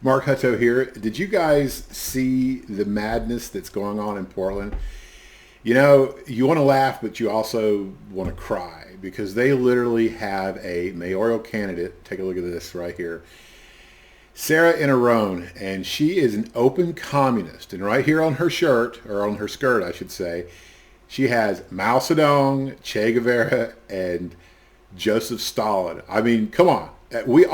Mark Hutto here. Did you guys see the madness that's going on in Portland? You know, you want to laugh, but you also want to cry because they literally have a mayoral candidate. Take a look at this right here. Sarah Inarone, and she is an open communist. And right here on her shirt, or on her skirt, I should say, she has Mao Zedong, Che Guevara, and Joseph Stalin. I mean, come on. We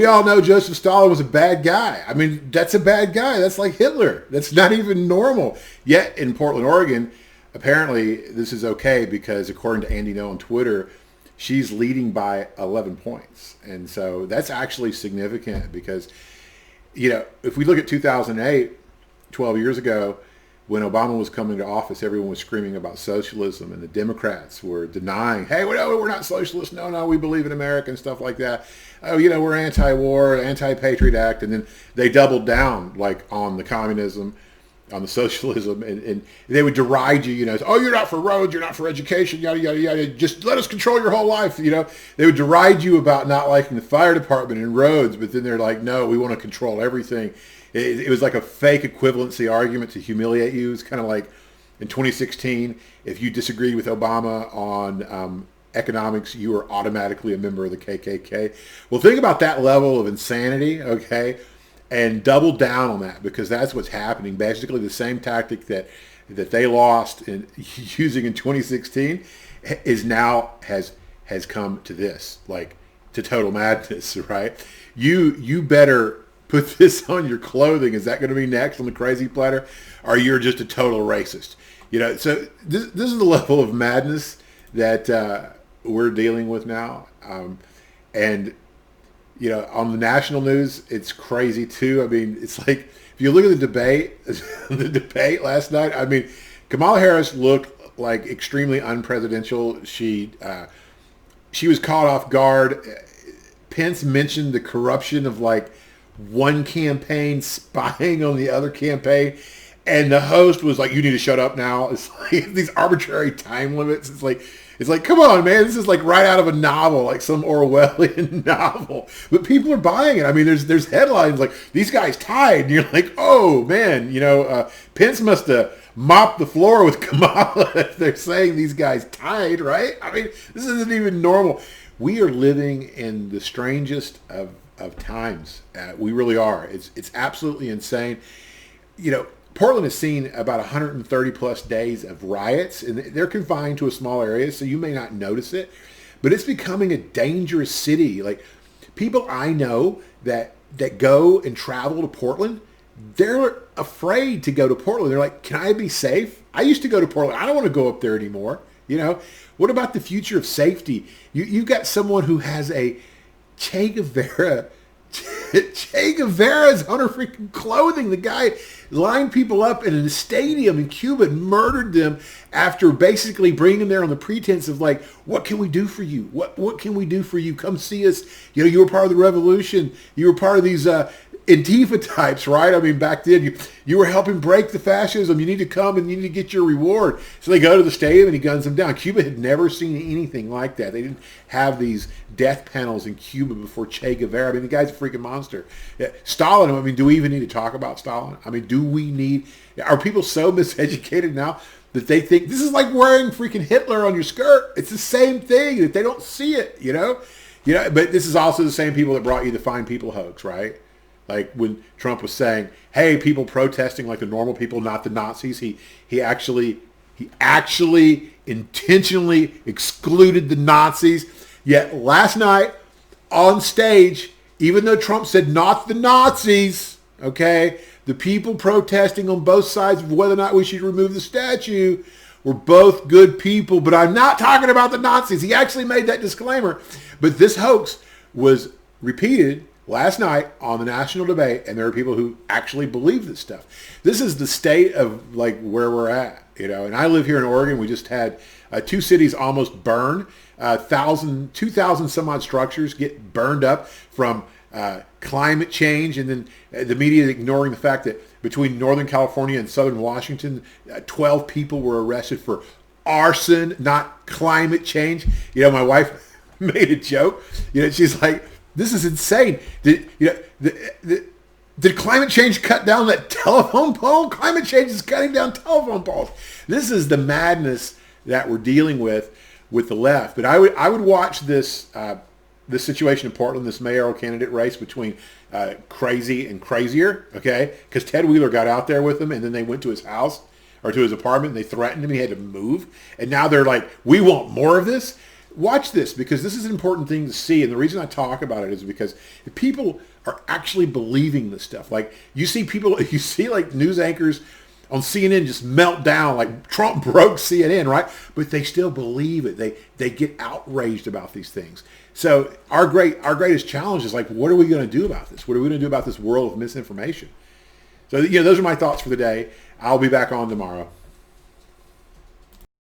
all know Joseph Stalin was a bad guy. I mean, that's a bad guy. That's like Hitler. That's not even normal. Yet in Portland, Oregon, apparently this is okay because according to Andy No on Twitter, she's leading by 11 points. And so that's actually significant because, if we look at 2008, 12 years ago, when Obama was coming to office, everyone was screaming about socialism, and the Democrats were denying, hey, we're not socialists. No, we believe in America and stuff like that. Oh, we're anti-war, anti-Patriot Act. And then they doubled down like on the communism, on the socialism, and they would deride you, oh, you're not for roads, you're not for education, yada, yada, yada. Just let us control your whole life, They would deride you about not liking the fire department and roads, but then they're like, no, we want to control everything. It was like a fake equivalency argument to humiliate you. It's kind of like in 2016, if you disagreed with Obama on economics, you were automatically a member of the KKK. Well, think about that level of insanity, okay? And double down on that because that's what's happening. Basically, the same tactic that they lost in using in 2016 is now has come to this, like to total madness, right? You better put this on your clothing. Is that going to be next on the crazy platter? Or you're just a total racist? So this is the level of madness that we're dealing with now. And on the national news, it's crazy too. I mean, it's like, if you look at the debate last night, I mean, Kamala Harris looked like extremely unpresidential. She was caught off guard. Pence mentioned the corruption of like one campaign spying on the other campaign. And the host was like, you need to shut up now. It's like these arbitrary time limits. It's like, come on, man. This is like right out of a novel, like some Orwellian novel. But people are buying it. I mean, there's headlines like, these guys tied. And you're like, oh, man, Pence must have mopped the floor with Kamala if they're saying these guys tied, right? I mean, this isn't even normal. We are living in the strangest of times. We really are. It's absolutely insane. Portland has seen about 130 plus days of riots, and they're confined to a small area, so you may not notice it, but it's becoming a dangerous city. Like, people I know that go and travel to Portland, they're afraid to go to Portland. They're like, can I be safe? I used to go to Portland. I don't want to go up there anymore. What about the future of safety? You've got someone who has a Che Guevara is on her freaking clothing. The guy lined people up in a stadium in Cuba and murdered them after basically bringing them there on the pretense of like, what can we do for you? What can we do for you? Come see us. You were part of the revolution. You were part of these Antifa types, right? I mean, back then you were helping break the fascism. You need to come and you need to get your reward. So they go to the stadium and he guns them down. Cuba had never seen anything like that. They didn't have these death panels in Cuba before Che Guevara. I mean, the guy's a freaking monster. Yeah. Stalin, I mean, do we even need to talk about Stalin? I mean, are people so miseducated now that they think this is like wearing freaking Hitler on your skirt? It's the same thing, that they don't see it, but this is also the same people that brought you the Fine People hoax, right? Like when Trump was saying, hey, people protesting like the normal people, not the Nazis. He actually intentionally excluded the Nazis. Yet last night on stage, even though Trump said not the Nazis, okay, the people protesting on both sides of whether or not we should remove the statue were both good people. But I'm not talking about the Nazis. He actually made that disclaimer. But this hoax was repeated last night on the national debate, and there are people who actually believe this stuff. This is the state of like where we're at, and I live here in Oregon. We just had 2 cities almost burn. 2,000 some odd structures get burned up from climate change, and then the media is ignoring the fact that between Northern California and Southern Washington, 12 people were arrested for arson, not climate change. My wife made a joke. She's like, this is insane. Did climate change cut down that telephone pole? Climate change is cutting down telephone poles. This is the madness that we're dealing with the left. But I would watch this this situation in Portland, this mayoral candidate race between crazy and crazier, okay? Because Ted Wheeler got out there with him, and then they went to his house or to his apartment, and they threatened him. He had to move. And now they're like, we want more of this. Watch this, because this is an important thing to see. And the reason I talk about it is because if people are actually believing this stuff, like you see people, you see like news anchors on CNN just melt down, like Trump broke CNN, right? But they still believe it. They get outraged about these things. So our greatest challenge is like, what are we going to do about this? What are we going to do about this world of misinformation? So, those are my thoughts for the day. I'll be back on tomorrow.